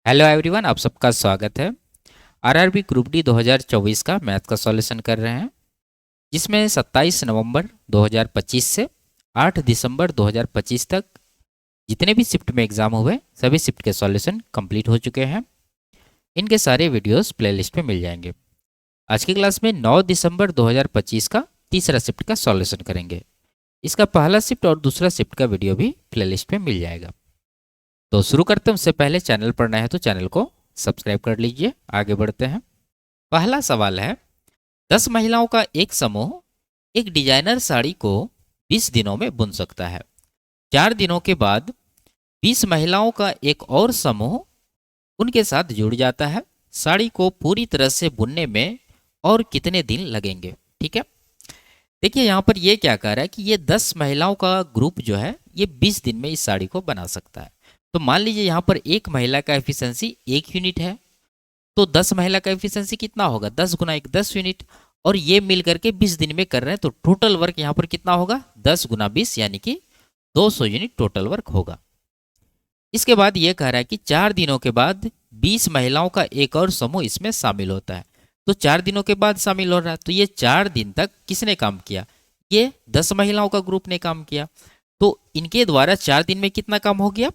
Hello everyone, आप सबका स्वागत है। आरआरबी ग्रुप डी 2024 का मैथ का सॉल्यूशन कर रहे हैं, जिसमें 27 नवंबर 2025 से 8 दिसंबर 2025 तक जितने भी शिफ्ट में एग्जाम हुए सभी शिफ्ट के सॉल्यूशन कंप्लीट हो चुके हैं। इनके सारे वीडियोस प्लेलिस्ट में मिल जाएंगे। आज की क्लास में 9 दिसंबर 2025 का तीसरा शिफ्ट का सॉल्यूशन करेंगे। इसका पहला शिफ्ट और दूसरा शिफ्ट का वीडियो भी प्लेलिस्ट में मिल जाएगा। तो शुरू करते हैं। उससे पहले चैनल पर नए हैं तो चैनल को सब्सक्राइब कर लीजिए। आगे बढ़ते हैं। पहला सवाल है, 10 महिलाओं का एक समूह एक डिजाइनर साड़ी को 20 दिनों में बुन सकता है। 4 दिनों के बाद 20 महिलाओं का एक और समूह उनके साथ जुड़ जाता है। साड़ी को पूरी तरह से बुनने में और कितने दिन लगेंगे? ठीक है, देखिए यहाँ पर ये क्या कह रहा है कि ये 10 महिलाओं का ग्रुप जो है ये 20 दिन में इस साड़ी को बना सकता है। तो मान लीजिए यहाँ पर एक महिला का एफिशिएंसी 1 यूनिट है, तो 10 महिला का एफिशिएंसी कितना होगा? 10 गुना 1 10 यूनिट। और ये मिल करके 20 दिन में कर रहे हैं, तो टोटल वर्क यहाँ पर कितना होगा? 10 गुना 20 यानी कि 200 यूनिट टोटल वर्क होगा। इसके बाद ये कह रहा है कि 4 दिनों के बाद 20 महिलाओं का एक और समूह इसमें शामिल होता है। तो 4 दिनों के बाद शामिल हो रहा है, तो ये 4 दिन तक किसने काम किया? ये 10 महिलाओं का ग्रुप ने काम किया। तो इनके द्वारा 4 दिन में कितना काम हो गया?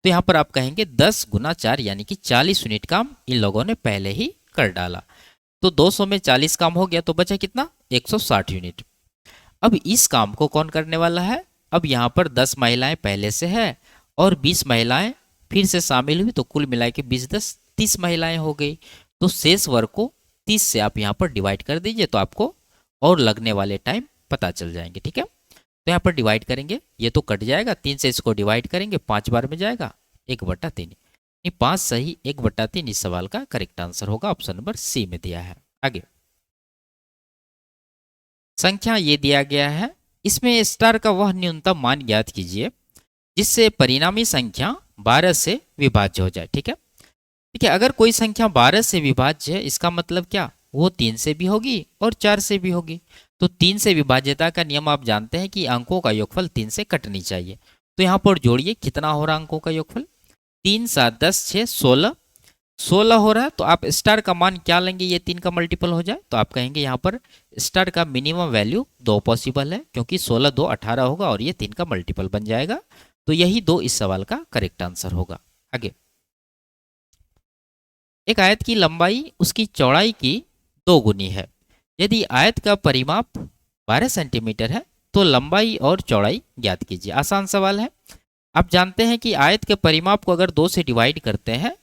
तो यहाँ पर आप कहेंगे 10 गुना 4 यानी कि 40 यूनिट काम इन लोगों ने पहले ही कर डाला। तो 200 में 40 काम हो गया, तो बचा कितना? 160 यूनिट। अब इस काम को कौन करने वाला है? अब यहाँ पर 10 महिलाएं पहले से है और 20 महिलाएं फिर से शामिल हुई, तो कुल मिला के 20 10 30 महिलाएं हो गई। तो शेष वर्ग को 30 से आप यहाँ पर डिवाइड कर दीजिए, तो आपको और लगने वाले टाइम पता चल जाएंगे। ठीक है, तो यहाँ पर डिवाइड करेंगे, ये तो कट जाएगा। 3 से इसको डिवाइड करेंगे, 5 बार में जाएगा 1/3। 5 सही 1/3 इस सवाल का करेक्ट आंसर होगा। ऑप्शन नंबर सी में दिया है। आगे संख्या ये दिया गया है, इसमें स्टार का वह न्यूनतम मान ज्ञात कीजिए जिससे परिणामी संख्या 12 से विभाज्य हो जाए। ठीक है, देखिए अगर कोई संख्या 12 से विभाज्य है, इसका मतलब क्या? वो 3 से भी होगी और 4 से भी होगी। तो 3 से विभाज्यता का नियम आप जानते हैं कि अंकों का योगफल 3 से कटनी चाहिए। तो यहाँ पर जोड़िए, कितना हो रहा अंकों का योगफल? 3 7 10 6 16 16 हो रहा है। तो आप स्टार का मान क्या लेंगे? ये 3 का मल्टीपल हो जाए, तो आप कहेंगे यहाँ पर स्टार का मिनिमम वैल्यू 2 पॉसिबल है, क्योंकि 16 2 18 होगा और ये 3 का मल्टीपल बन जाएगा। तो यही 2 इस सवाल का करेक्ट आंसर होगा। आगे एक आयत की लंबाई उसकी चौड़ाई की 2 गुनी है। यदि आयत का परिमाप 12 सेंटीमीटर है तो लंबाई और चौड़ाई ज्ञात कीजिए। आसान सवाल है। आप जानते हैं कि आयत के परिमाप को अगर 2 से डिवाइड करते हैं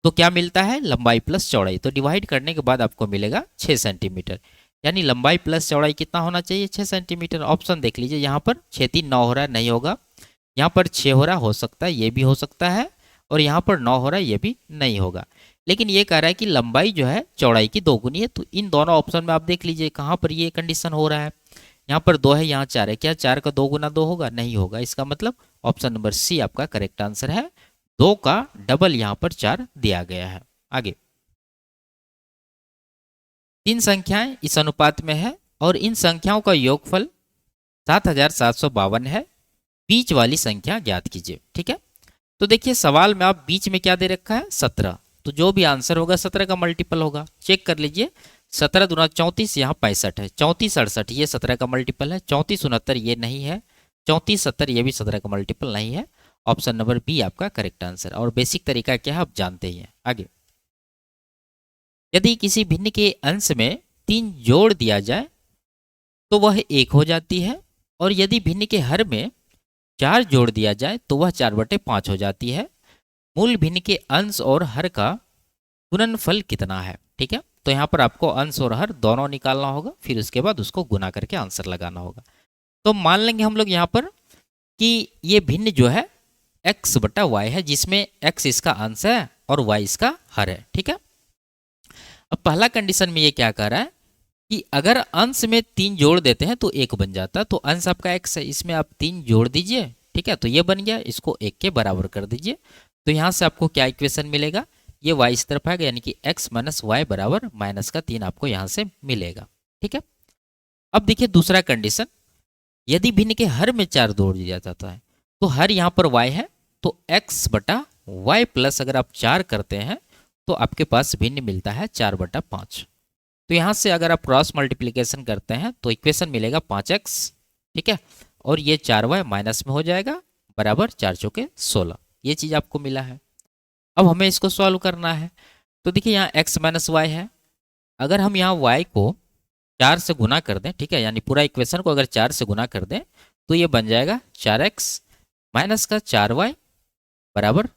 तो क्या मिलता है? लंबाई प्लस चौड़ाई। तो डिवाइड करने के बाद आपको मिलेगा 6 सेंटीमीटर, यानी लंबाई प्लस चौड़ाई कितना होना चाहिए? 6 सेंटीमीटर। ऑप्शन देख लीजिए, यहाँ पर 6 3 9 हो रहा है, नहीं होगा। यहाँ पर 6 हो रहा, हो सकता है, ये भी हो सकता है। और यहाँ पर 9 हो रहा है, ये भी नहीं होगा। लेकिन ये कह रहा है कि लंबाई जो है चौड़ाई की 2 गुनी है। तो इन दोनों ऑप्शन में आप देख लीजिए कहाँ पर ये कंडीशन हो रहा है। यहाँ पर 2 है, यहाँ 4 है। क्या 4 का 2 गुना 2 होगा? नहीं होगा। इसका मतलब ऑप्शन नंबर सी आपका करेक्ट आंसर है। 2 का डबल यहाँ पर 4 दिया गया है। आगे 3 संख्याएं इस अनुपात में है और इन संख्याओं का योगफल 7752 है। बीच वाली संख्या ज्ञात कीजिए। ठीक है, तो देखिए सवाल में आप बीच में क्या दे रखा है? 17। तो जो भी आंसर होगा 17 का मल्टीपल होगा। चेक कर लीजिए, 17 दूना 34, यहाँ 65 है। 34 68 ये 17 का मल्टीपल है। 34 69 ये नहीं है। 34 70 ये भी 17 का मल्टीपल नहीं है। ऑप्शन नंबर बी आपका करेक्ट आंसर। और बेसिक तरीका क्या है आप जानते ही हैं। आगे यदि किसी भिन्न के अंश में 3 जोड़ दिया जाए तो वह 1 हो जाती है, और यदि भिन्न के हर में 4 जोड़ दिया जाए तो वह 4/5 हो जाती है। मूल भिन्न के अंश और हर का गुणनफल कितना है? ठीक है, तो यहाँ पर आपको अंश और हर दोनों निकालना होगा, फिर उसके बाद उसको गुना करके आंसर लगाना होगा। तो मान लेंगे हम लोग यहाँ पर कि ये भिन्न जो है x/y है, जिसमें x इसका अंश है और y इसका हर है। ठीक है, अब पहला कंडीशन में ये क्या कह रहा है कि अगर अंश में 3 जोड़ देते हैं तो 1 बन जाता। तो अंश आपका x है, इसमें आप 3 जोड़ दीजिए। ठीक है, तो ये बन गया, इसको 1 के बराबर कर दीजिए। तो यहाँ से आपको क्या इक्वेशन मिलेगा? ये y इस तरफ आएगा, यानी कि x - y बराबर -3 आपको यहाँ से मिलेगा। ठीक है, अब देखिए दूसरा कंडीशन, यदि भिन्न के हर में 4 जोड़ दिया जाता है तो हर यहाँ पर y है, तो x/ y प्लस अगर आप 4 करते हैं तो आपके पास भिन्न मिलता है 4/5। तो यहाँ से अगर आप क्रॉस मल्टीप्लिकेशन करते हैं तो इक्वेशन मिलेगा 5x, ठीक है, और ये 4y माइनस में हो जाएगा बराबर 4 चौके 16। ये चीज़ आपको मिला है। अब हमें इसको सॉल्व करना है। तो देखिए यहाँ x माइनस वाई है, अगर हम यहाँ y को 4 से गुना कर दें, ठीक है, यानी पूरा इक्वेशन को अगर 4 से गुना कर दें तो ये बन जाएगा 4x माइनस का 4y बराबर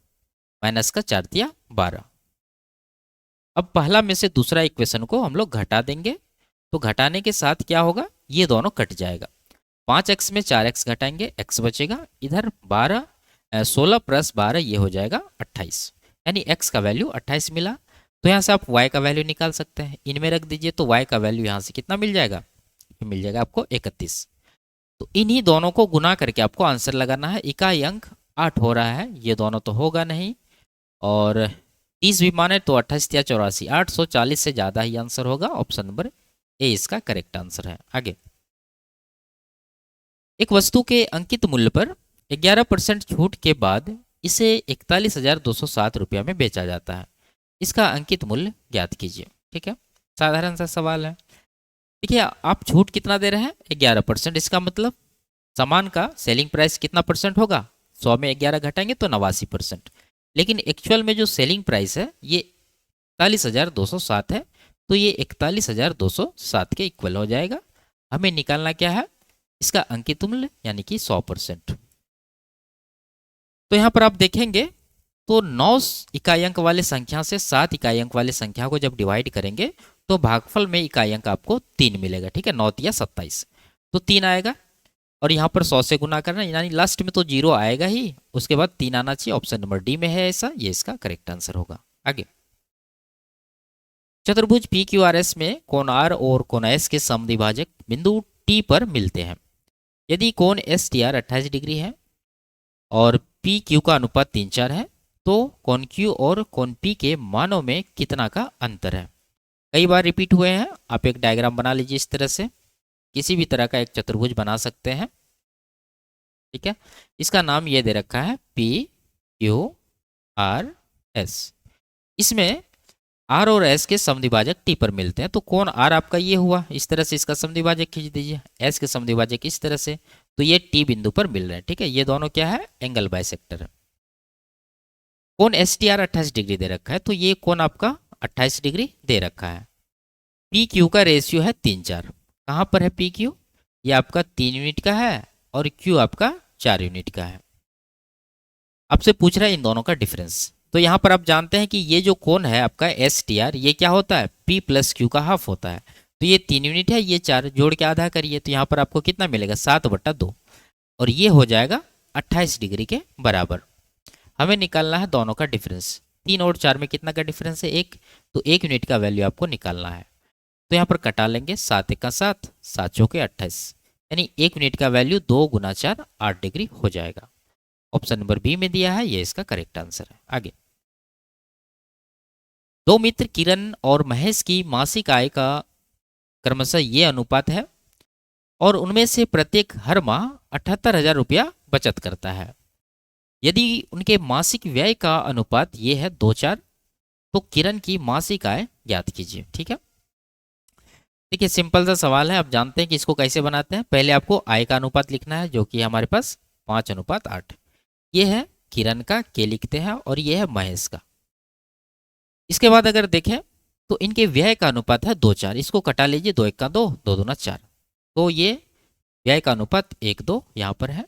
माइनस का 4 तिया 12। अब पहला में से दूसरा इक्वेशन को हम लोग घटा देंगे, तो घटाने के साथ क्या होगा, ये दोनों कट जाएगा। 5x में 4x घटाएंगे, x बचेगा, इधर 16 प्लस 12 ये हो जाएगा 28, यानी x का वैल्यू 28 मिला। तो यहाँ से आप y का वैल्यू निकाल सकते हैं, इनमें रख दीजिए, तो y का वैल्यू यहाँ से कितना मिल जाएगा, मिल जाएगा आपको 31। तो इन्हीं दोनों को गुना करके आपको आंसर लगाना है। इकाई अंक 8 हो रहा है, ये दोनों तो होगा नहीं, और 30 भी माने तो 28 या 84, 840 से ज़्यादा ही आंसर होगा। ऑप्शन नंबर ए इसका करेक्ट आंसर है। आगे, एक वस्तु के अंकित मूल्य पर 11% छूट के बाद इसे 41,207 रुपया में बेचा जाता है, इसका अंकित मूल्य ज्ञात कीजिए। ठीक है, साधारण सा सवाल है। देखिए आप छूट कितना दे रहे हैं, 11%, इसका मतलब सामान का सेलिंग प्राइस कितना परसेंट होगा, 100 में 11 घटाएंगे तो 89%। लेकिन एक्चुअल में जो सेलिंग प्राइस है ये 41,207 है, तो ये 41,207 के इक्वल हो जाएगा। हमें निकालना क्या है, इसका अंकित मूल्य यानी कि 100%। तो यहाँ पर आप देखेंगे तो 9 इकाई अंक वाले संख्या से 7 इकाई अंक वाले संख्या को जब डिवाइड करेंगे तो भागफल में इकाई अंक आपको 3 मिलेगा। ठीक है, 9 या 27, तो 3 आएगा, और यहाँ पर 100 से गुना करना, यानी लास्ट में तो 0 आएगा ही, उसके बाद 3 आना चाहिए। ऑप्शन नंबर डी में है ऐसा, ये इसका करेक्ट आंसर होगा। आगे, चतुर्भुज पी क्यू आर एस में कोण आर और कोण एस के समद्विभाजक बिंदु टी पर मिलते हैं। यदि कोण एस टी आर 28 डिग्री है और पी क्यू का अनुपात 3:4 है, तो कोण क्यू और कोण पी के मानों में कितना का अंतर है। कई बार रिपीट हुए हैं, आप एक डायग्राम बना लीजिए इस तरह से, किसी भी तरह का एक चतुर्भुज बना सकते हैं। ठीक है, इसका नाम ये दे रखा है पी क्यू आर एस। इसमें आर और एस के समद्विभाजक टी पर मिलते हैं। तो कोण आर आपका ये हुआ, इस तरह से इसका समद्विभाजक खींच दीजिए, एस के समद्विभाजक इस तरह से, तो ये टी बिंदु पर मिल रहे हैं। ठीक है, ये दोनों क्या है, एंगल बाइसेक्टर है। कोण एस टी आर 28 डिग्री दे रखा है, तो ये कोण आपका 28 डिग्री दे रखा है। पी क्यू का रेशियो है 3:4। कहाँ पर है पी क्यू, ये आपका 3 यूनिट का है और क्यू आपका 4 यूनिट का है। आपसे पूछ रहा है इन दोनों का डिफरेंस। तो यहाँ पर आप जानते हैं कि ये जो कोण है आपका एस टी आर, ये क्या होता है, पी प्लस क्यू का हाफ होता है। तो ये 3 यूनिट है, ये 4, जोड़ के आधा करिए, तो यहाँ पर आपको कितना मिलेगा, 7/2, और ये हो जाएगा 28 डिग्री के बराबर। हमें निकालना है दोनों का डिफरेंस। 3 और 4 में कितना का डिफरेंस है, 1, तो 1 यूनिट का वैल्यू आपको निकालना है। तो यहाँ पर कटा लेंगे, 7 × 7, 7 चौके 28, यानी 1 यूनिट का वैल्यू 2 × 4 8 डिग्री हो जाएगा। ऑप्शन नंबर बी में दिया है, ये इसका करेक्ट आंसर है। आगे, दो मित्र किरण और महेश की मासिक आय का क्रमशः ये अनुपात है और उनमें से प्रत्येक हर माह 78,000 रुपया बचत करता है। यदि उनके मासिक व्यय का अनुपात ये है 2:4, तो किरण की मासिक आय ज्ञात कीजिए। ठीक है, देखिए सिंपल सा सवाल है, आप जानते हैं कि इसको कैसे बनाते हैं। पहले आपको आय का अनुपात लिखना है, जो कि हमारे पास 5:8। ये है किरण का, के लिखते हैं, और ये है महेश का। इसके बाद अगर देखें तो इनके व्यय का अनुपात है 2:4, इसको कटा लीजिए, 2 × 1 = 2, 2 × 2 = 4, तो ये व्यय का अनुपात 1:2 यहाँ पर है।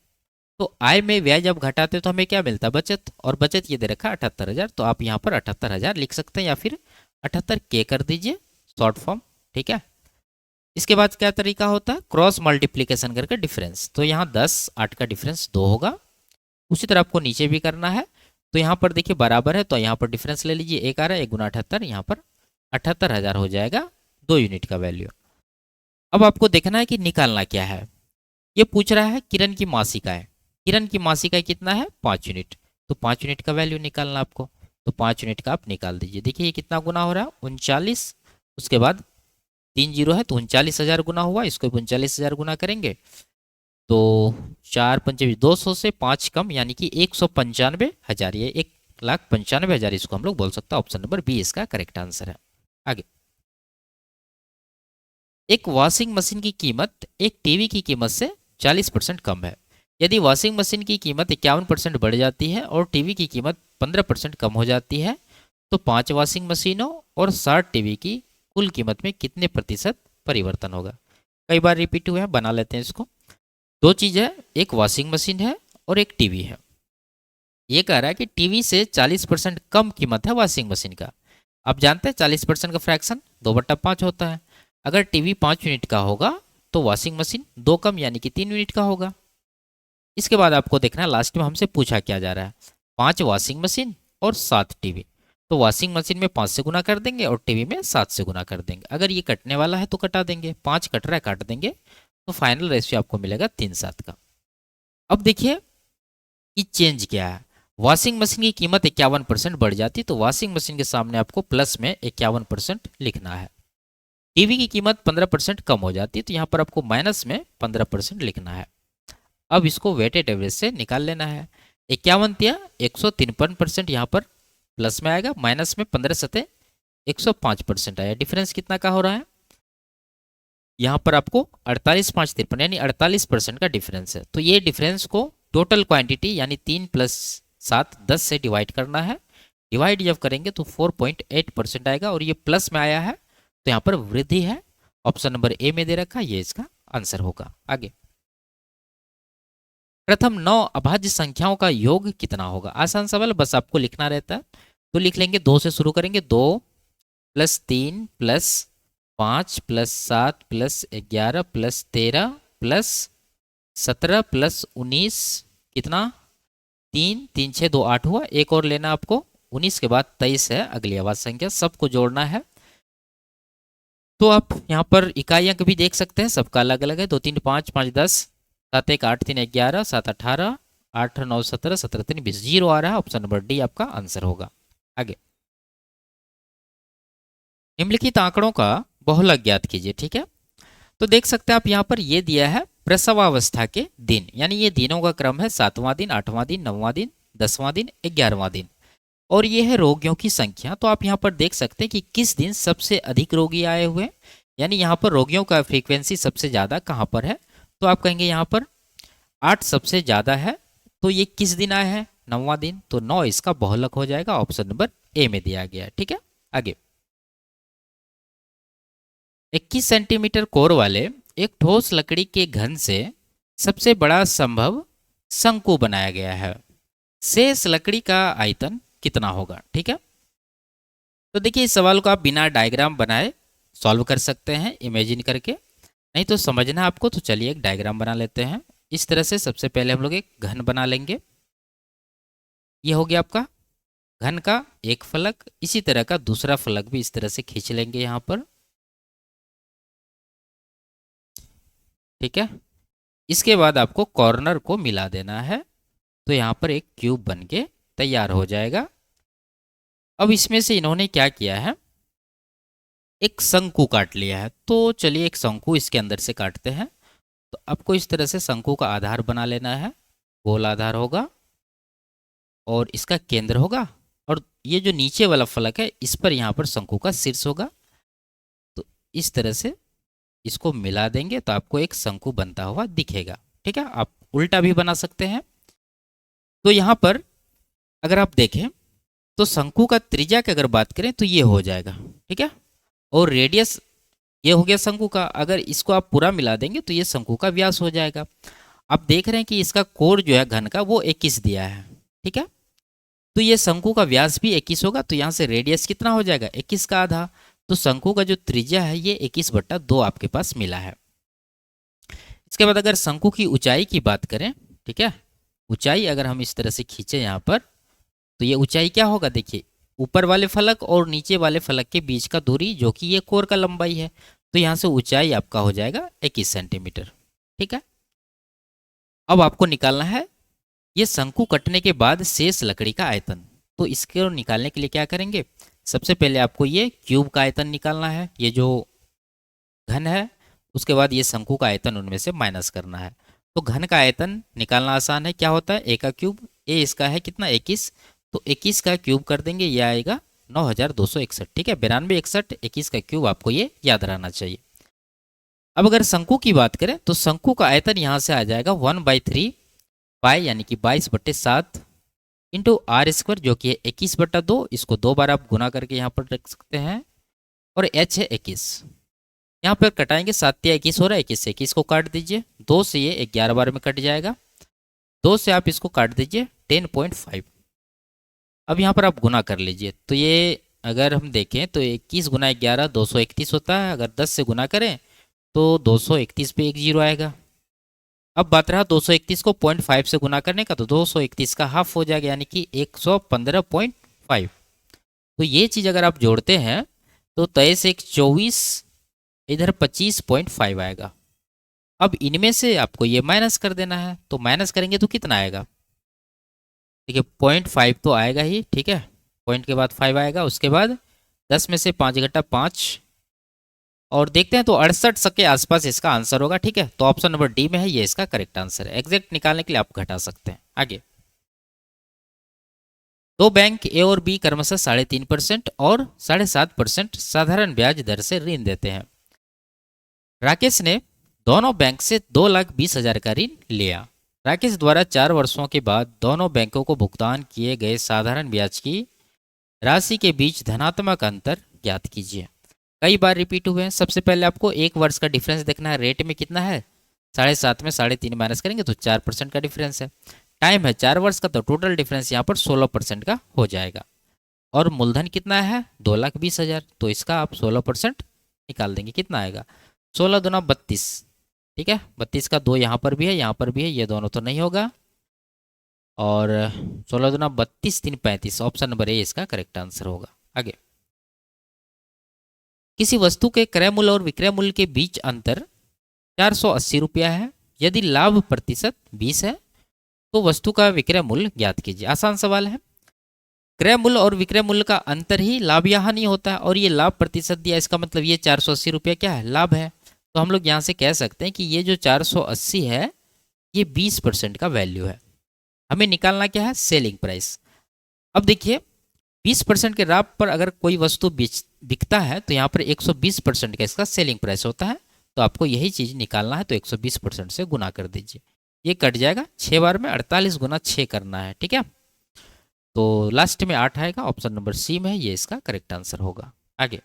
तो आय में व्यय जब घटाते तो हमें क्या मिलता है, बचत, और बचत ये दे रखा है 78,000, तो आप यहाँ पर 78,000 लिख सकते हैं, या फिर 78K कर दीजिए शॉर्ट फॉर्म। ठीक है, इसके बाद क्या तरीका होता है, क्रॉस मल्टीप्लीकेशन करके डिफरेंस। तो यहाँ 10 8 का डिफरेंस 2 होगा। उसी तरह आपको नीचे भी करना है, तो यहाँ पर देखिए बराबर है, तो यहाँ पर डिफरेंस ले लीजिए, 1 आ रहा है, 1 × 78, यहाँ पर 78,000 हो जाएगा, 2 यूनिट का वैल्यू। अब आपको देखना है कि निकालना क्या है। ये पूछ रहा है किरण की मासिक आय, किरण की मासिक आय कितना है, 5 यूनिट, तो 5 यूनिट का वैल्यू निकालना आपको, तो 5 यूनिट का आप निकाल दीजिए। देखिए ये कितना गुना हो रहा है, 39, उसके बाद 3 0 है, तो 39,000 गुना हुआ, इसको 39,000 गुना करेंगे तो 4 × 5 = 200 से 5 कम, यानी कि 195,000, ये एक 1,95,000 इसको हम लोग बोल सकते हैं। ऑप्शन नंबर बी इसका करेक्ट आंसर है। आगे, एक वॉशिंग मशीन की कीमत एक टीवी की कीमत से 40% कम है। यदि वॉशिंग मशीन की कीमत 51% बढ़ जाती है और टीवी की कीमत 15% कम हो जाती है तो 5 वॉशिंग मशीनों और 60 टीवी की कुल कीमत में कितने प्रतिशत परिवर्तन होगा। कई बार रिपीट हुआ है, बना लेते हैं इसको। दो चीज़ है, एक वॉशिंग मशीन है और एक टीवी है। ये कह रहा है कि टीवी से 40% कम कीमत है वॉशिंग मशीन का। आप जानते हैं 40% का फ्रैक्शन 2/5 होता है। अगर टीवी 5 यूनिट का होगा तो वॉशिंग मशीन 2 कम यानी कि 3 यूनिट का होगा। इसके बाद आपको देखना है लास्ट में हमसे पूछा क्या जा रहा है, 5 वॉशिंग मशीन और 7 टीवी। तो वॉशिंग मशीन में 5 से गुना कर देंगे और टीवी में 7 से गुना कर देंगे। अगर ये कटने वाला है तो कटा देंगे, 5 कट रहा है काट देंगे, तो फाइनल रेशियो आपको मिलेगा 3:7 का। अब देखिए कि चेंज क्या है। वॉशिंग मशीन की कीमत 51% बढ़ जाती है तो वॉशिंग मशीन के सामने आपको प्लस में 51% लिखना है। टीवी की कीमत 15% कम हो जाती है तो यहाँ पर आपको माइनस में 15% लिखना है। अब इसको वेटेड एवरेज से निकाल लेना है। 51 या 153% यहाँ पर प्लस में आएगा, माइनस में 15 सतह 105% आया। डिफरेंस कितना का हो रहा है, यहाँ पर आपको 48,553 यानी 48% का डिफरेंस है। तो ये डिफरेंस को टोटल क्वांटिटी यानी 3 + 7 10 से डिवाइड करना है। डिवाइड जब करेंगे तो 4.8% आएगा और ये प्लस में आया है तो यहाँ पर वृद्धि है। ऑप्शन नंबर ए में दे रखा, ये इसका आंसर होगा। आगे, प्रथम 9 अभाज्य संख्याओं का योग कितना होगा। आसान सवाल, बस आपको लिखना रहता है। तो लिख लेंगे, 2 से शुरू करेंगे। 2 + 3 + 5 + 7 + 11 + 13 + 17 + 19 कितना, 3 3 6 2 8 हुआ। एक और लेना आपको, 19 के बाद 23 है अगली अभाज्य संख्या, सबको जोड़ना है। तो आप यहाँ पर इकाई अंक भी देख सकते हैं, सबका अलग अलग है। 2 3 5 5 10, 7 1 8 3 11, 7 18, 8 9 17, 17 3 20, 0 आ रहा है। ऑप्शन नंबर डी आपका आंसर होगा। आगे, निम्नलिखित आंकड़ों का बहुलक ज्ञात कीजिए। ठीक है, तो देख सकते हैं आप यहाँ पर ये दिया है प्रसवावस्था के दिन, यानी ये दिनों का क्रम है 7वां दिन, 8वां दिन, 9वां दिन, 10वां दिन, 11वां दिन। और ये है रोगियों की संख्या। तो आप यहाँ पर देख सकते हैं कि किस दिन सबसे अधिक रोगी आए हुए हैं, यानी यहाँ पर रोगियों का फ्रीक्वेंसी सबसे ज़्यादा कहाँ पर है। तो आप कहेंगे यहाँ पर 8 सबसे ज़्यादा है। तो ये किस दिन आया है, 9वां दिन, तो 9 इसका बहुलक हो जाएगा। ऑप्शन नंबर ए में दिया गया है। ठीक है, आगे, 21 सेंटीमीटर कोर वाले एक ठोस लकड़ी के घन से सबसे बड़ा संभव शंकु बनाया गया है। शेष लकड़ी का आयतन कितना होगा। ठीक है, तो देखिए इस सवाल को आप बिना डायग्राम बनाए सॉल्व कर सकते हैं, इमेजिन करके। नहीं तो समझना आपको, तो चलिए एक डायग्राम बना लेते हैं। इस तरह से सबसे पहले हम लोग एक घन बना लेंगे। ये हो गया आपका घन का एक फलक। इसी तरह का दूसरा फलक भी इस तरह से खींच लेंगे यहाँ पर। ठीक है, इसके बाद आपको कॉर्नर को मिला देना है तो यहाँ पर एक क्यूब बन के तैयार हो जाएगा। अब इसमें से इन्होंने क्या किया है, एक शंकु काट लिया है। तो चलिए एक शंकु इसके अंदर से काटते हैं। तो आपको इस तरह से शंकु का आधार बना लेना है। गोल आधार होगा और इसका केंद्र होगा और ये जो नीचे वाला फलक है इस पर यहाँ पर शंकु का शीर्ष होगा। तो इस तरह से इसको मिला देंगे तो आपको एक शंकु बनता हुआ दिखेगा। ठीक है, आप उल्टा भी बना सकते हैं। तो यहाँ पर अगर आप देखें तो शंकु का त्रिज्या की अगर बात करें तो ये हो जाएगा। ठीक है, और रेडियस ये हो गया शंकु का। अगर इसको आप पूरा मिला देंगे तो ये शंकु का व्यास हो जाएगा। आप देख रहे हैं कि इसका कोण जो है घन का वो 21 दिया है। ठीक है, तो ये शंकु का व्यास भी 21 होगा। तो यहाँ से रेडियस कितना हो जाएगा, 21 का आधा। तो शंकु का जो त्रिज्या है ये 21/2 आपके पास मिला है। इसके बाद अगर शंकु की ऊंचाई की बात करें, ठीक है, ऊंचाई अगर हम इस तरह से खींचे यहाँ पर तो ये ऊंचाई क्या होगा, देखिए ऊपर वाले फलक और नीचे वाले फलक के बीच का दूरी जो कि ये कोर का लंबाई है। तो यहाँ से ऊंचाई आपका हो जाएगा 21 सेंटीमीटर। ठीक है, अब आपको निकालना है ये शंकु कटने के बाद शेष लकड़ी का आयतन। तो इसको निकालने के लिए क्या करेंगे, सबसे पहले आपको ये क्यूब का आयतन निकालना है, ये जो घन है। उसके बाद ये शंकु का आयतन उनमें से माइनस करना है। तो घन का आयतन निकालना आसान है, क्या होता है, ए का क्यूब। ए इसका है कितना, 21। तो 21 का क्यूब कर देंगे, ये आएगा 9261। ठीक है, 92 61 21 का क्यूब आपको ये याद रहना चाहिए। अब अगर शंकु की बात करें तो शंकु का आयतन यहाँ से आ जाएगा 1/3 पाई यानी कि 22/7 इंटू आर स्क्वायर जो कि है 21/2। इसको 2 बार आप गुना करके यहाँ पर रख सकते हैं। और एच है 21। यहाँ पर कटाएंगे, 7 या 21 हो रहा है, 21 से 21 को काट दीजिए, 2 से ये 11 बार में कट जाएगा, 2 से आप इसको काट दीजिए 10.5। अब यहाँ पर आप गुना कर लीजिए, तो ये अगर हम देखें तो 21 गुना 11 231 होता है। अगर 10 से गुना करें तो 231 पे एक जीरो आएगा। अब बात रहा 231 को 0.5 से गुना करने का, तो 231 का हाफ हो जाएगा यानी कि 115.5। तो ये चीज़ अगर आप जोड़ते हैं तो 23 से 24, इधर 25.5 आएगा। अब इनमें से आपको ये माइनस कर देना है, तो माइनस करेंगे तो कितना आएगा? ठीक है, 0.5 तो आएगा ही। ठीक है, पॉइंट के बाद 5 आएगा, उसके बाद 10 में से 5 घटा 5 और देखते हैं तो 68 के आसपास इसका आंसर होगा। ठीक है, तो ऑप्शन नंबर डी में है, ये इसका करेक्ट आंसर है। एग्जैक्ट निकालने के लिए आप घटा सकते हैं। आगे, दो बैंक ए और बी क्रमशः 3.5% और 7.5% साधारण ब्याज दर से ऋण देते हैं। राकेश ने दोनों बैंक से 2,20,000 का ऋण लिया। राकेश द्वारा 4 वर्षों के बाद दोनों बैंकों को भुगतान किए गए साधारण ब्याज की राशि के बीच धनात्मक अंतर ज्ञात कीजिए। कई बार रिपीट हुए हैं। सबसे पहले आपको एक वर्ष का डिफरेंस देखना है। रेट में कितना है? 7.5 में 3.5 माइनस करेंगे तो 4% का डिफरेंस है। टाइम है 4 वर्ष का, तो टोटल डिफरेंस यहाँ पर 16% का हो जाएगा। और मूलधन कितना है? 2,20,000। तो इसका आप 16% निकाल देंगे, कितना आएगा? 16 दूना 32। ठीक है, 32 का 2 यहाँ पर भी है, यहाँ पर भी है, ये दोनों तो नहीं होगा। और 16 दूना 32, 3 35। ऑप्शन नंबर ए इसका करेक्ट आंसर होगा। आगे, किसी वस्तु के क्रय मूल्य और विक्रय मूल्य के बीच अंतर 480 रुपया है। यदि लाभ प्रतिशत 20 है तो वस्तु का विक्रय मूल्य ज्ञात कीजिए। आसान सवाल है। क्रय मूल्य और विक्रय मूल्य का अंतर ही लाभ या हानि होता है, और ये लाभ प्रतिशत दिया, इसका मतलब ये 480 रुपया क्या है? लाभ है। तो हम लोग यहाँ से कह सकते हैं कि ये जो 480 है ये 20% का वैल्यू है। हमें निकालना क्या है? Selling price. अब देखिए 20% के लाभ पर अगर कोई वस्तु बिकता है तो यहाँ पर 120% का इसका सेलिंग प्राइस होता है। तो आपको यही चीज़ निकालना है, तो 120% से गुना कर दीजिए, ये कट जाएगा 6 बार में, 48 गुना 6 करना है। ठीक है, तो लास्ट में 8 आएगा। ऑप्शन नंबर सी में है, ये इसका करेक्ट आंसर होगा। आगे,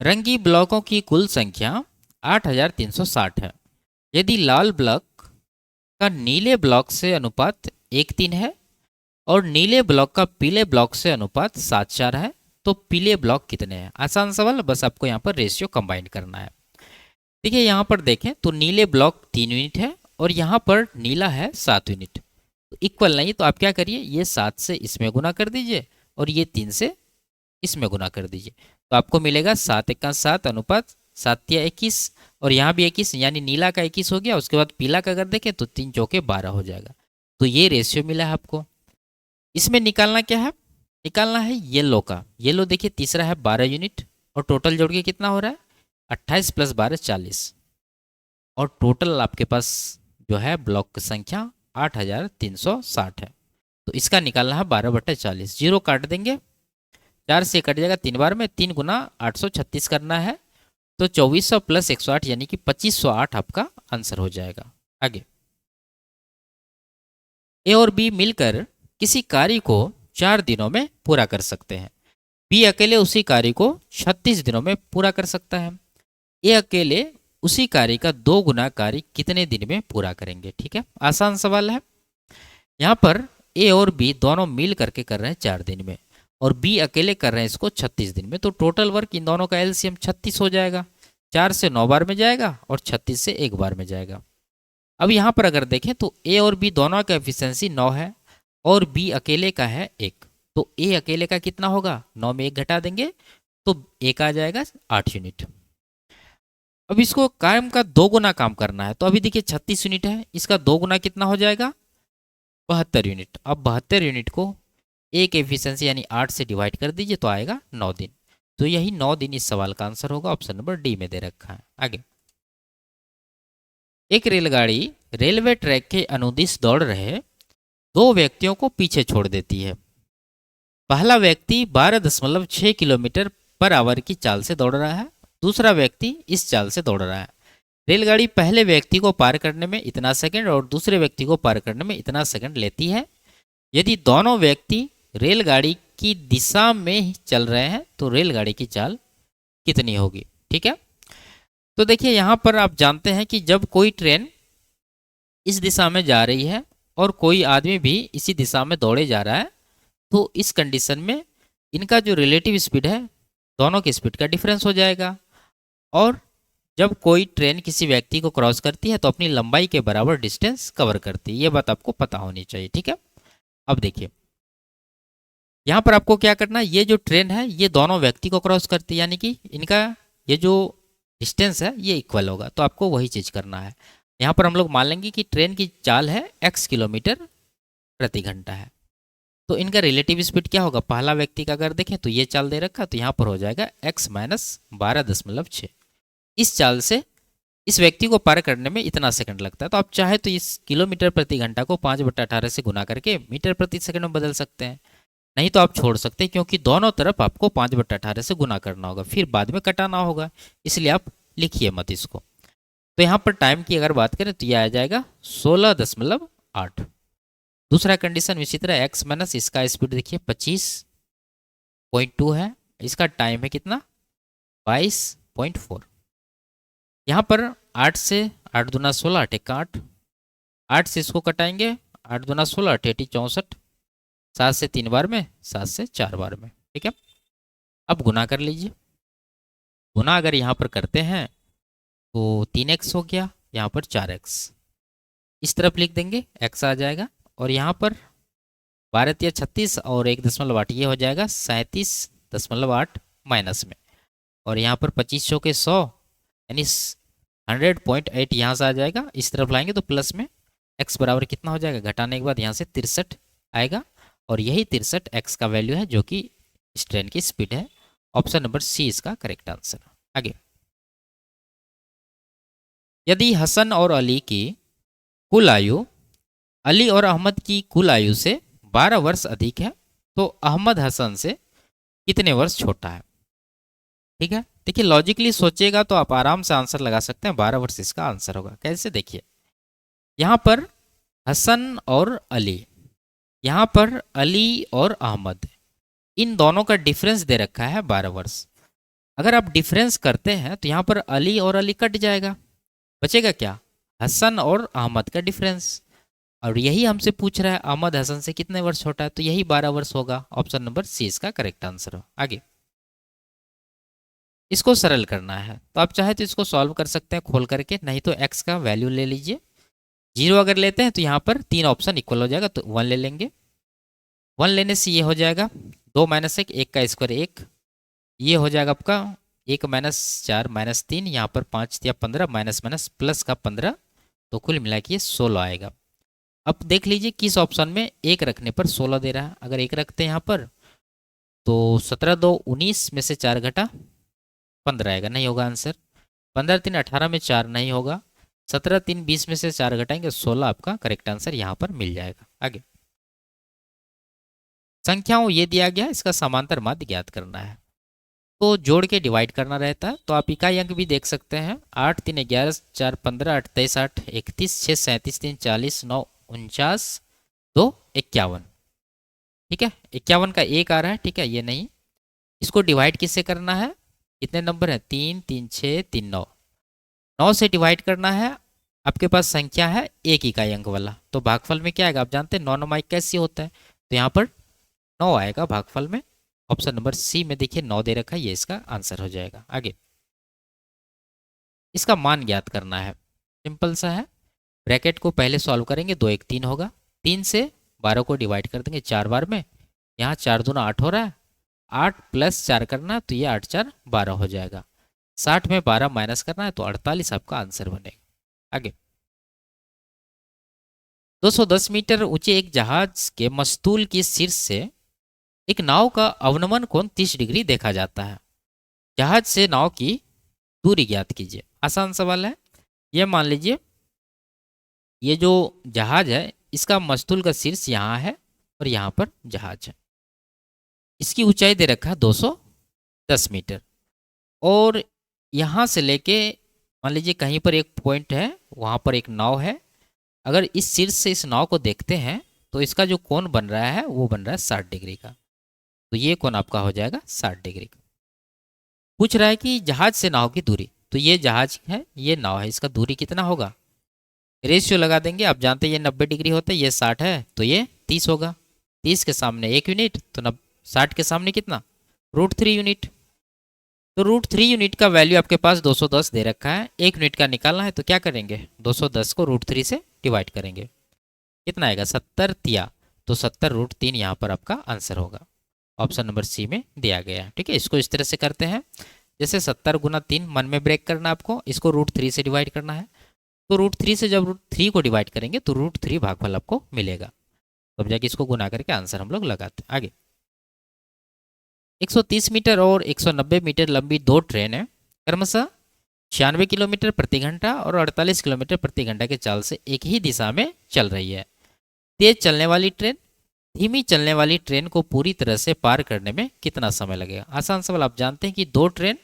रंगी ब्लॉकों की कुल संख्या 8,360 है। यदि लाल ब्लॉक का नीले ब्लॉक से अनुपात 1:3 है और नीले ब्लॉक का पीले ब्लॉक से अनुपात 7:4 है, तो पीले ब्लॉक कितने हैं? आसान सवाल, बस आपको यहाँ पर रेशियो कंबाइन करना है। देखिए यहाँ पर देखें तो नीले ब्लॉक 3 यूनिट है और यहाँ पर नीला है 7 यूनिट। तो इक्वल नहीं, तो आप क्या करिए, ये 7 से इसमें गुना कर दीजिए और ये 3 से इसमें गुना कर दीजिए। तो आपको मिलेगा 7 × 7 अनुपात 7 या 21, और यहाँ भी 21, यानी नीला का 21 हो गया। उसके बाद पीला का अगर देखें तो 3 चौके 12 हो जाएगा। तो ये रेशियो मिला है आपको। इसमें निकालना क्या है? निकालना है येलो का। येलो देखिए तीसरा है 12 यूनिट, और टोटल जोड़ के कितना हो रहा है? 28 + 12 40, और टोटल आपके पास जो है ब्लॉक की संख्या 8,360 है। तो इसका निकालना है 12/40। जीरो काट देंगे, 4 से कट जाएगा 3 बार में, 3 गुना 836 करना है, तो 2400 + 108 यानी कि 2508 आपका आंसर हो जाएगा। आगे, ए और बी मिलकर किसी कार्य को 4 दिनों में पूरा कर सकते हैं। बी अकेले उसी कार्य को 36 दिनों में पूरा कर सकता है। ए अकेले उसी कार्य का 2 गुना कार्य कितने दिन में पूरा करेंगे? ठीक है, आसान सवाल है। यहाँ पर ए और बी दोनों मिल करके कर रहे हैं 4 दिन में, और बी अकेले कर रहे हैं इसको 36 दिन में। तो टोटल वर्क इन दोनों का एलसीएम 36 हो जाएगा। 4 से 9 बार में जाएगा और 36 से 1 बार में जाएगा। अब यहाँ पर अगर देखें तो ए और बी दोनों का एफिशिएंसी 9 है और बी अकेले का है 1। तो ए अकेले का कितना होगा? 9 में 1 घटा देंगे तो 1 आ जाएगा 8 यूनिट। अब इसको काम का 2 गुना काम करना है, तो अभी देखिए 36 यूनिट है, इसका 2 गुना कितना हो जाएगा? 72 यूनिट। अब 72 यूनिट को एक एफिशिएंसी यानी 8 से डिवाइड कर दीजिए तो आएगा 9 दिन। तो यही 9 दिन इस सवाल का आंसर होगा। ऑप्शन नंबर डी में दे रखा है। आगे, एक रेलगाड़ी रेलवे ट्रैक के अनुदिश दौड़ रहे दो व्यक्तियों को पीछे छोड़ देती है। पहला व्यक्ति 12.6 किलोमीटर पर आवर की चाल से दौड़ रहा है, दूसरा व्यक्ति इस चाल से दौड़ रहा है। रेलगाड़ी पहले व्यक्ति को पार करने में इतना सेकंड और दूसरे व्यक्ति को पार करने में इतना सेकंड लेती है। यदि दोनों व्यक्ति रेलगाड़ी की दिशा में ही चल रहे हैं तो रेलगाड़ी की चाल कितनी होगी। ठीक है, तो देखिए यहाँ पर आप जानते हैं कि जब कोई ट्रेन इस दिशा में जा रही है और कोई आदमी भी इसी दिशा में दौड़े जा रहा है, तो इस कंडीशन में इनका जो रिलेटिव स्पीड है, दोनों की स्पीड का डिफरेंस हो जाएगा। और जब कोई ट्रेन किसी व्यक्ति को क्रॉस करती है तो अपनी लंबाई के बराबर डिस्टेंस कवर करती है। ये बात आपको पता होनी चाहिए। ठीक है, अब देखिए यहाँ पर आपको क्या करना है, ये जो ट्रेन है ये दोनों व्यक्ति को क्रॉस करती है, यानी कि इनका ये जो डिस्टेंस है ये इक्वल होगा। तो आपको वही चीज़ करना है। यहाँ पर हम लोग मान लेंगे कि ट्रेन की चाल है x किलोमीटर प्रति घंटा है, तो इनका रिलेटिव स्पीड क्या होगा। पहला व्यक्ति का अगर देखें तो ये चाल दे रखा, तो यहाँ पर हो जाएगा x माइनस 12.6। इस चाल से इस व्यक्ति को पार करने में इतना सेकंड लगता है। तो आप चाहे तो इस किलोमीटर प्रति घंटा को 5/18 से गुना करके मीटर प्रति सेकंड में बदल सकते हैं, नहीं तो आप छोड़ सकते हैं, क्योंकि दोनों तरफ आपको 5/18 से गुना करना होगा, फिर बाद में कटाना होगा, इसलिए आप लिखिए मत इसको। तो यहाँ पर टाइम की अगर बात करें तो यह आ जाएगा 16.8। दूसरा कंडीशन इसी तरह x माइनस इसका स्पीड देखिए 25.2 है, इसका टाइम है कितना 22.4। यहाँ पर 8 से 8 दूना 16 8 एक 8, 8 से इसको कटाएंगे, 8 दूना 16 8 64, 7 से 3 बार में, 7 से 4 बार में। ठीक है, अब गुना कर लीजिए। गुना अगर यहाँ पर करते हैं तो 3x हो गया, यहाँ पर 4x, इस तरफ लिख देंगे x आ जाएगा, और यहाँ पर 12 या 36 और 1.8 ये हो जाएगा 37.8 माइनस में, और यहाँ पर 25 के 100 यानी 100.8 यहाँ से आ जाएगा, इस तरफ लाएंगे तो प्लस में x बराबर कितना हो जाएगा, घटाने के बाद यहाँ से 63 आएगा, और यही 63 x का वैल्यू है जो कि इस ट्रेन की स्पीड है। ऑप्शन नंबर सी इसका करेक्ट आंसर। आगे, यदि हसन और अली की कुल आयु अली और अहमद की कुल आयु से 12 वर्ष अधिक है तो अहमद हसन से कितने वर्ष छोटा है। ठीक है, देखिए लॉजिकली सोचिएगा तो आप आराम से आंसर लगा सकते हैं, 12 वर्ष इसका आंसर होगा। कैसे, देखिए यहाँ पर हसन और अली, यहाँ पर अली और अहमद, इन दोनों का डिफरेंस दे रखा है 12 वर्ष। अगर आप डिफरेंस करते हैं तो यहाँ पर अली और अली कट जाएगा, बचेगा क्या, हसन और अहमद का डिफरेंस, और यही हमसे पूछ रहा है अहमद हसन से कितने वर्ष छोटा है, तो यही 12 वर्ष होगा। ऑप्शन नंबर सी इसका करेक्ट आंसर हो। आगे, इसको सरल करना है तो आप चाहे तो इसको सॉल्व कर सकते हैं खोल करके, नहीं तो x का वैल्यू ले लीजिए। 0 अगर लेते हैं तो यहाँ पर 3 ऑप्शन इक्वल हो जाएगा, तो 1 ले लेंगे। 1 लेने से ये हो जाएगा 2 माइनस 1, 1 का स्क्वायर 1, ये हो जाएगा आपका 1 माइनस 4 माइनस 3, यहाँ पर 5 या 15 माइनस माइनस प्लस का 15, तो कुल मिला के ये 16 आएगा। अब देख लीजिए किस ऑप्शन में 1 रखने पर 16 दे रहा है। अगर 1 रखते हैं यहाँ पर तो 17 2 19 में से 4 घटा 15 आएगा, नहीं होगा आंसर। 15 3 18 में 4 नहीं होगा, 17 3 20 में से 4 घटाएंगे 16, आपका करेक्ट आंसर यहाँ पर मिल जाएगा। आगे, संख्याओं ये दिया गया, इसका समांतर माध्य ज्ञात करना है, तो जोड़ के डिवाइड करना रहता है। तो आप इकाई अंक भी देख सकते हैं, 8 3 11 4 15 8 23 8 31 6 37 3 40 9 49 2 51। ठीक है, 51 का 1 आ रहा है, ठीक है ये नहीं। इसको डिवाइड किससे करना है, कितने नंबर है, 3 3 6 3 9, 9 से डिवाइड करना है। आपके पास संख्या है एक इकाई अंक वाला, तो भागफल में क्या आएगा, आप जानते हैं 9 9 कैसे होता है, तो यहाँ पर 9 आएगा भागफल में। ऑप्शन नंबर सी में देखिए 9 दे रखा है, ये इसका आंसर हो जाएगा। आगे, इसका मान ज्ञात करना है, सिंपल सा है। ब्रैकेट को पहले सॉल्व करेंगे, 2 1 3 होगा, 3 से 12 को डिवाइड कर देंगे 4 बार में, यहाँ 4 दूना 8 हो रहा है, 8 प्लस 4 करना तो ये 8 4 12 हो जाएगा। 60 में 12 माइनस करना है तो 48 आपका आंसर बनेगा। आगे, 210 मीटर ऊंचे एक जहाज के मस्तूल की शीर्ष से एक नाव का अवनमन कोण 30 डिग्री देखा जाता है। जहाज से नाव की दूरी ज्ञात कीजिए। आसान सवाल है। ये मान लीजिए ये जो जहाज है इसका मस्तूल का शीर्ष यहाँ है और यहाँ पर जहाज है। इसकी ऊंचाई दे रखा है 210 मीटर। और यहाँ से लेके मान लीजिए कहीं पर एक पॉइंट है, वहाँ पर एक नाव है। अगर इस शीर्ष से इस नाव को देखते हैं तो इसका जो कोण बन रहा है वो बन रहा है 60 डिग्री का। तो ये कोण आपका हो जाएगा 60 डिग्री का। पूछ रहा है कि जहाज से नाव की दूरी, तो ये जहाज है, ये नाव है, इसका दूरी कितना होगा। रेशियो लगा देंगे, आप जानते हैं ये 90 डिग्री होता है, ये 60 है तो ये 30 होगा। 30 के सामने 1 यूनिट, तो 60 के सामने कितना, √3 यूनिट। तो √3 यूनिट का वैल्यू आपके पास 210 दे रखा है। 1 यूनिट का निकालना है तो क्या करेंगे, 210 को √3 से डिवाइड करेंगे, कितना आएगा 70 तिया, तो 70√3 यहाँ पर आपका आंसर होगा। ऑप्शन नंबर सी में दिया गया है। ठीक है, इसको इस तरह से करते हैं, जैसे 70 गुना 3 मन में ब्रेक करना आपको, इसको √3 से डिवाइड करना है। तो √3 से जब √3 को डिवाइड करेंगे तो √3 भागफल आपको मिलेगा। तो अब जाके इसको गुना करके आंसर हम लोग लगाते हैं। आगे 130 मीटर और 190 मीटर लंबी दो ट्रेन है, क्रमशः 96 किलोमीटर प्रति घंटा और 48 किलोमीटर प्रति घंटा के चाल से एक ही दिशा में चल रही है। तेज चलने वाली ट्रेन धीमी चलने वाली ट्रेन को पूरी तरह से पार करने में कितना समय लगेगा। आसान सवाल। आप जानते हैं कि दो ट्रेन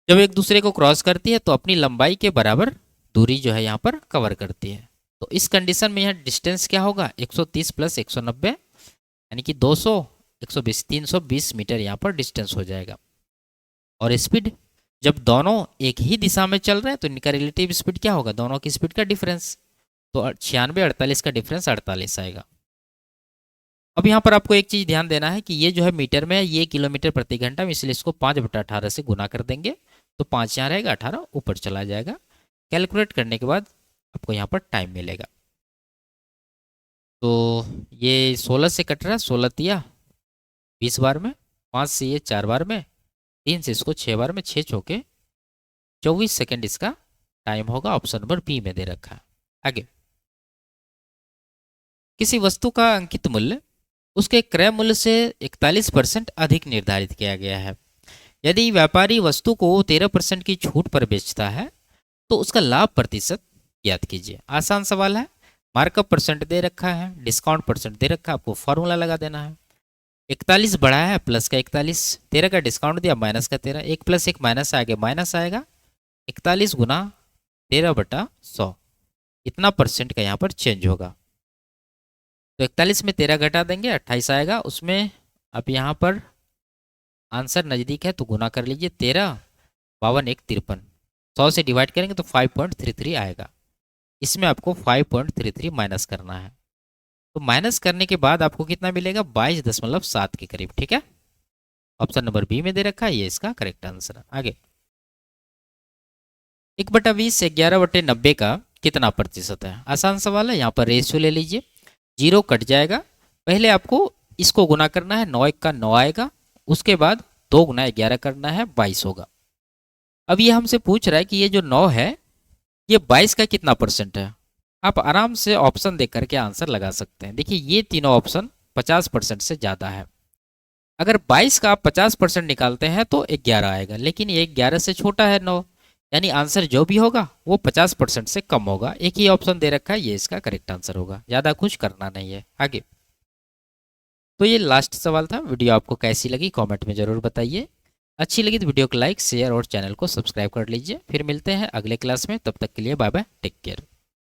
जब एक दूसरे को क्रॉस करती है तो अपनी लंबाई के बराबर दूरी जो है यहाँ पर कवर करती है। तो इस कंडीशन में यहाँ डिस्टेंस क्या होगा, 130 प्लस 190 यानी कि 200, 120, 320 मीटर यहाँ पर डिस्टेंस हो जाएगा। और स्पीड, जब दोनों एक ही दिशा में चल रहे हैं तो इनका रिलेटिव स्पीड क्या होगा, दोनों की स्पीड का डिफरेंस। तो 96 48 का डिफरेंस 48 आएगा। अब यहाँ पर आपको एक चीज़ ध्यान देना है कि ये जो है मीटर में है, ये किलोमीटर प्रति घंटा में, इसलिए इसको 5/18 से गुना कर देंगे तो 5 यहाँ रहेगा, 18 ऊपर चला जाएगा। कैलकुलेट करने के बाद आपको यहाँ पर टाइम मिलेगा। तो ये 16 से कट रहा है, 16 तिया 20 बार में, 5 से ये 4 बार में, 3 से इसको 6 बार में, 6 चौके 24 सेकेंड इसका टाइम होगा। ऑप्शन नंबर बी में दे रखा है। आगे किसी वस्तु का अंकित मूल्य उसके क्रय मूल्य से 41% अधिक निर्धारित किया गया है। यदि व्यापारी वस्तु को 13% की छूट पर बेचता है तो उसका लाभ प्रतिशत ज्ञात कीजिए। आसान सवाल है। मार्कअप परसेंट दे रखा है, डिस्काउंट परसेंट दे रखा है, आपको फॉर्मूला लगा देना है। 41 बढ़ा है, प्लस का 41, 13 का डिस्काउंट दिया, माइनस का 13, 1 + 1 माइनस आएगा, माइनस आएगा। 41 गुना 13/100 इतना परसेंट का यहाँ पर चेंज होगा। तो 41 में 13 घटा देंगे, 28 आएगा। उसमें अब यहाँ पर आंसर नज़दीक है तो गुना कर लीजिए, 13 52 1 53, 100 से डिवाइड करेंगे तो 5.33 आएगा। इसमें आपको 5.33 माइनस करना है। तो माइनस करने के बाद आपको कितना मिलेगा, 22.7 के करीब। ठीक है, ऑप्शन नंबर बी में दे रखा है, ये इसका करेक्ट आंसर है। आगे 1/20 से 11/90 का कितना प्रतिशत है। आसान सवाल है। यहाँ पर रेशियो ले लीजिए, 0 कट जाएगा। पहले आपको इसको गुना करना है, 9 1 का 9 आएगा, उसके बाद 2 गुना 11 करना है, 22 होगा। अब ये हमसे पूछ रहा है कि ये जो 9 है ये 22 का कितना परसेंट है। आप आराम से ऑप्शन देख करके आंसर लगा सकते हैं। देखिए ये तीनों ऑप्शन 50% से ज़्यादा है। अगर 22 का आप 50% निकालते हैं तो 11 आएगा, लेकिन ये 11 से छोटा है 9, यानी आंसर जो भी होगा वो 50% से कम होगा। एक ही ऑप्शन दे रखा है, ये इसका करेक्ट आंसर होगा, ज़्यादा कुछ करना नहीं है। आगे तो ये लास्ट सवाल था। वीडियो आपको कैसी लगी कमेंट में ज़रूर बताइए। अच्छी लगी तो वीडियो को लाइक शेयर और चैनल को सब्सक्राइब कर लीजिए। फिर मिलते हैं अगले क्लास में, तब तक के लिए बाय बाय, टेक केयर।